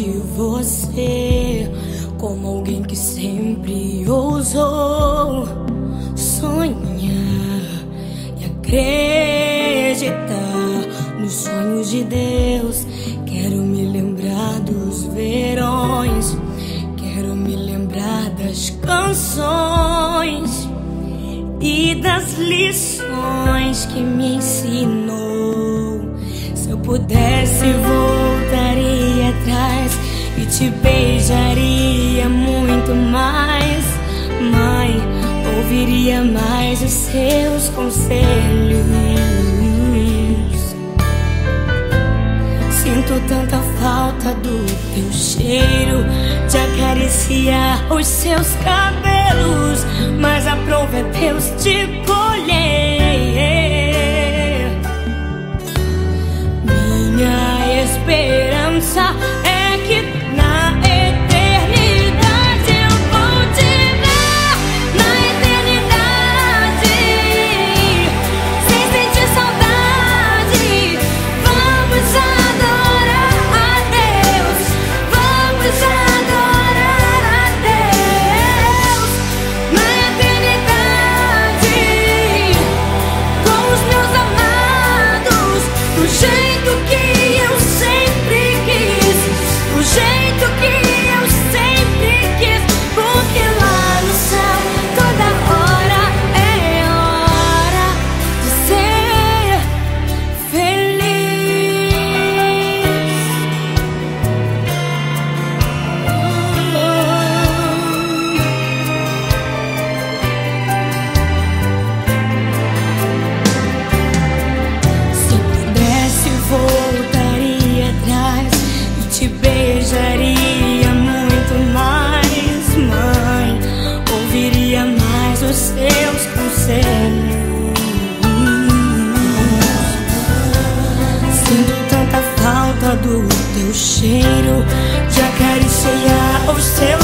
de você como alguém que sempre ousou sonhar e acreditar nos sonhos de Deus. Quero me lembrar dos verões, quero me lembrar das canções e das lições que me ensinou. Se eu pudesse, voltaria atrás e te beijaria muito mais. Mãe, ouviria mais os seus conselhos. Sinto tanta falta do teu cheiro, de acariciar os seus cabelos, mas a prova é Deus te colher. Minha esperança é que na eternidade eu vou te ver, na eternidade, sem sentir saudade. Vamos adorar a Deus, vamos adorar a Deus, na eternidade, com os meus amados, do jeito que eu sempre quis, do jeito que eu sempre quis, porque lá no céu toda hora é hora de ser feliz. Se pudesse, voltaria atrás e te beijaria muito mais. Mãe, ouviria mais os seus conselhos. Sinto tanta falta do teu cheiro, de acariciar os seus